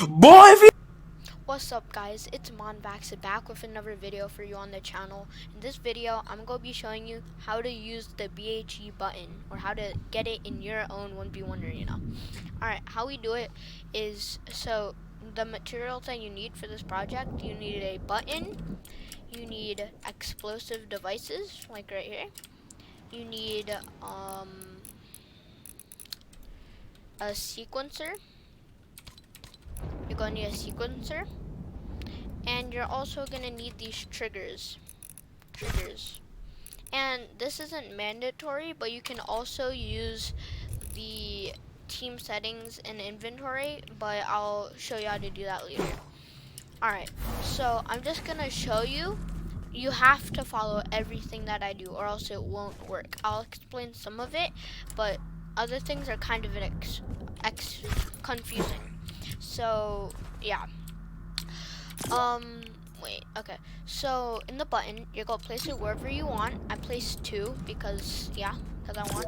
Boy, if you What's up guys, it's Monvax back with another video for you on the channel. In this video, I'm going to be showing you how to use the BHE button, or how to get it in your own 1v1 arena. Alright, how we do it is, so the materials that you need for this project, you need a button, you need explosive devices, like right here, you need a sequencer, you're going to need a sequencer, and you're also going to need these triggers. And this isn't mandatory, but you can also use the team settings in inventory, but I'll show you how to do that later. Alright, so I'm just gonna show you. You have to follow everything that I do or else it won't work. I'll explain some of it, but other things are kind of confusing. So yeah. Wait, okay. So in the button, you're gonna place it wherever you want. I placed 2 because I want.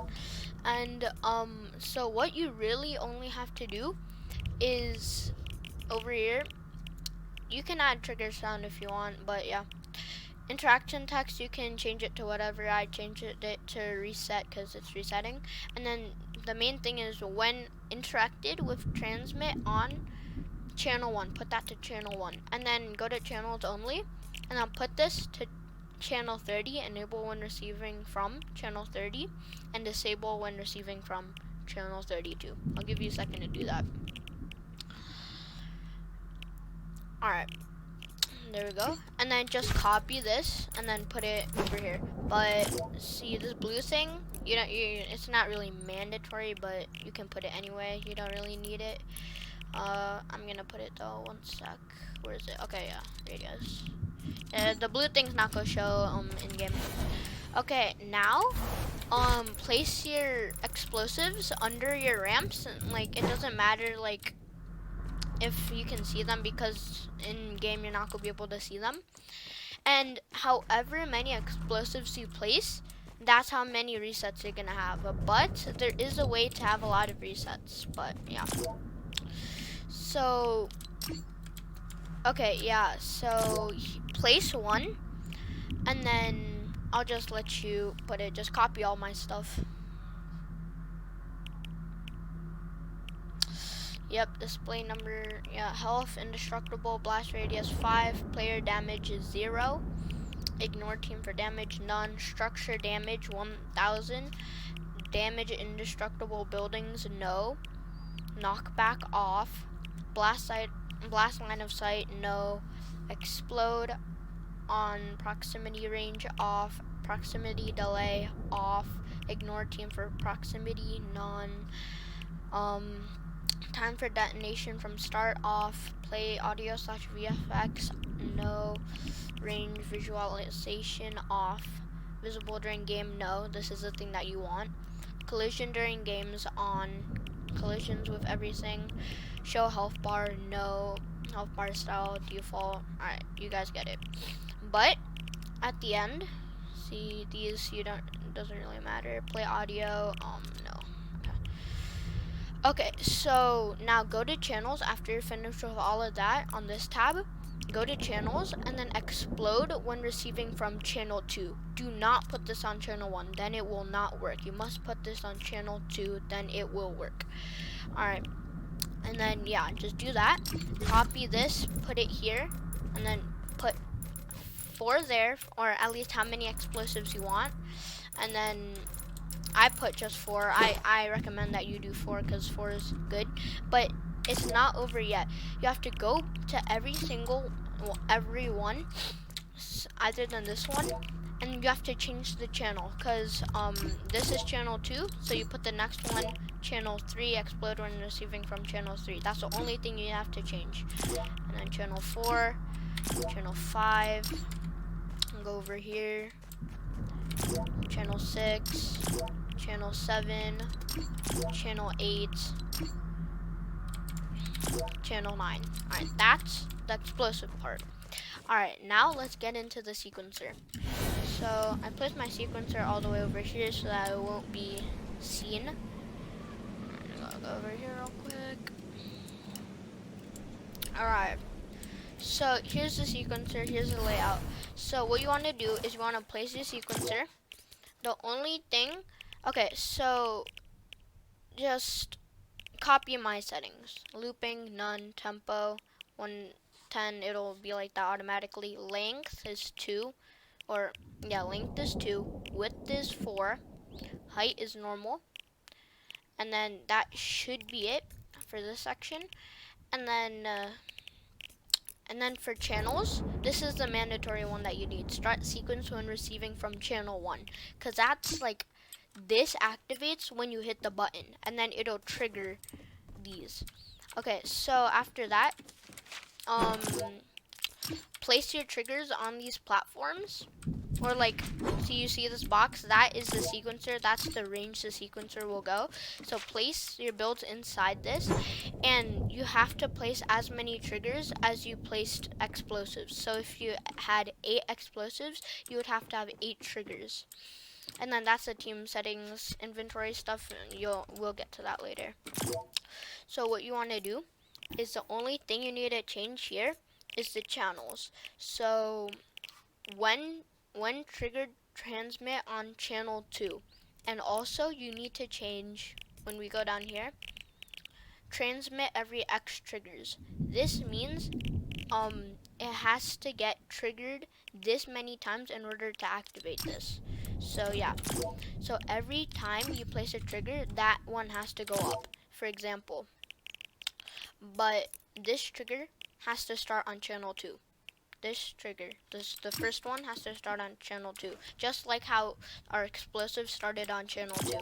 And so what you really only have to do is over here. You can add trigger sound if you want, but yeah. Interaction text, you can change it to whatever. I changed it to reset because it's resetting. And then the main thing is when interacted with transmit on channel 1, put that to channel 1, and then go to channels only, and I'll put this to channel 30, enable when receiving from channel 30, and disable when receiving from channel 32. I'll give you a second to do that. Alright, there we go. And then just copy this and then put it over here. But see this blue thing, it's not really mandatory, but you can put it anyway. You don't really need it. I'm gonna put it though, 1 sec. Where is it? Okay, yeah, there it is. The blue thing's not gonna show in game. Okay, now place your explosives under your ramps, and like it doesn't matter like if you can see them, because in game you're not gonna be able to see them. And however many explosives you place, that's how many resets you're gonna have. But there is a way to have a lot of resets, but yeah. So okay, yeah, so place 1, and then I'll just let you put it, just copy all my stuff. Yep, display number, yeah, health, indestructible, blast radius 5, player damage is 0, ignore team for damage, none, structure damage 1000, damage indestructible buildings, no, knockback off, blast line of sight, no, explode on proximity range off, proximity delay off, ignore team for proximity, none, time for detonation from start off, play audio / VFX, no, range visualization off, visible during game, no, this is the thing that you want, collision during games on, collisions with everything, show health bar, no, health bar style default. Alright, you guys get it. But at the end, see these, it doesn't really matter. Play audio, no. Okay, so now go to channels after you're finished with all of that. On this tab, go to channels and then explode when receiving from channel 2. Do not put this on channel 1, then it will not work. You must put this on channel 2, then it will work. Alright, and then yeah, just do that. Copy this, put it here, and then put 4 there, or at least how many explosives you want. And then I put just 4. I recommend that you do 4 because 4 is good. But it's not over yet. You have to go to every one, other than this one, and you have to change the channel, because this is channel 2, so you put the next one channel 3, explode when receiving from channel 3. That's the only thing you have to change. And then channel 4, channel 5, and go over here, channel 6, channel 7, channel 8, channel 9. Alright, that's the explosive part. Alright, now let's get into the sequencer. So I placed my sequencer all the way over here so that it won't be seen. I'm gonna go over here real quick. Alright, so here's the sequencer, here's the layout. So what you want to do is you want to place your sequencer. The only thing, okay, so just copy my settings. Looping, none, tempo, 110, it'll be like that automatically. Length is 2, or yeah, length is 2, width is 4, height is normal, and then that should be it for this section. And then for channels, this is the mandatory one that you need. Start sequence when receiving from channel 1, because that's like, this activates when you hit the button, and then it'll trigger these. Okay, so after that, place your triggers on these platforms, or like, so you see this box, that is the sequencer, that's the range the sequencer will go. So place your builds inside this, and you have to place as many triggers as you placed explosives. So if you had 8 explosives, you would have to have 8 triggers. And then that's the team settings, inventory stuff, we'll get to that later. So what you want to do is, the only thing you need to change here is the channels. So when triggered, transmit on channel 2. And also you need to change, when we go down here, transmit every X triggers. This means it has to get triggered this many times in order to activate this. So yeah, so every time you place a trigger, that one has to go up, for example. But this trigger has to start on channel 2. This trigger, the first one, has to start on channel 2, just like how our explosive started on channel 2.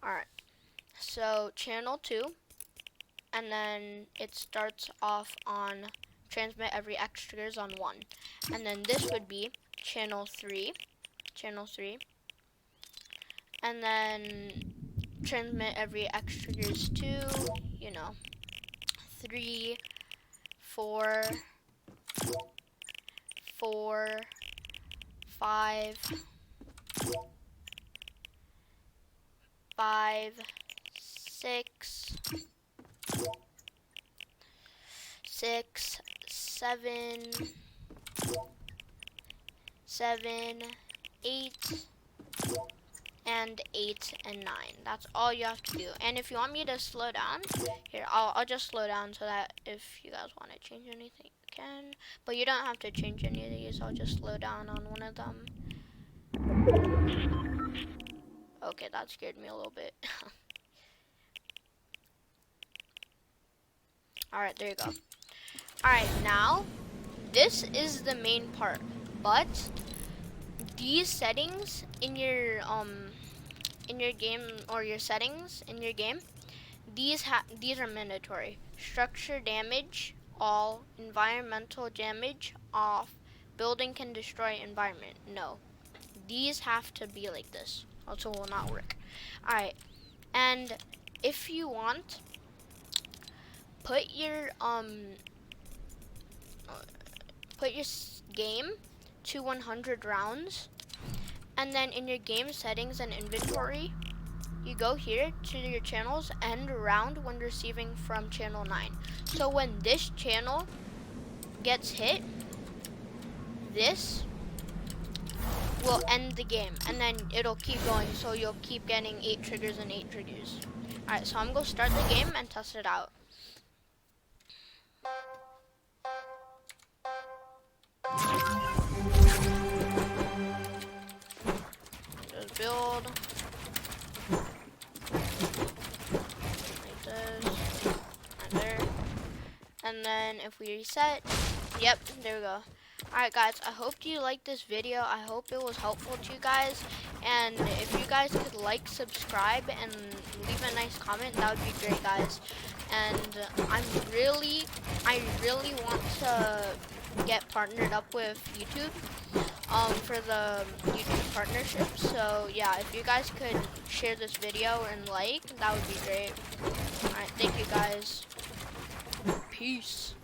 Alright, so channel 2, and then it starts off on transmit every X triggers on 1. And then this would be channel 3, and then transmit every X triggers 2, 3, 4, 5, 6, 7, 8, and 8 and 9. That's all you have to do. And if you want me to slow down, here, I'll just slow down so that if you guys want to change anything, you can. But you don't have to change any of these. I'll just slow down on one of them. Okay, that scared me a little bit. Alright, there you go. Alright, now, this is the main part. But these settings in your game, or your settings in your game, these are mandatory. Structure damage all, environmental damage off, building can destroy environment no. These have to be like this, also will not work. Alright, and if you want, put your game to 100 rounds, and then in your game settings and inventory, you go here to your channels, end round when receiving from channel 9. So when this channel gets hit, this will end the game, and then it'll keep going, so you'll keep getting 8 triggers and 8 triggers. Alright, so I'm gonna start the game and test it out. Just build like this, right there, and then if we reset, yep, there we go. Alright guys, I hope you liked this video. I hope it was helpful to you guys, and if you guys could like, subscribe, and leave a nice comment, that would be great, guys. And I really want to get partnered up with YouTube for the YouTube partnership. So yeah, if you guys could share this video and like, that would be great. Alright, thank you guys. Peace.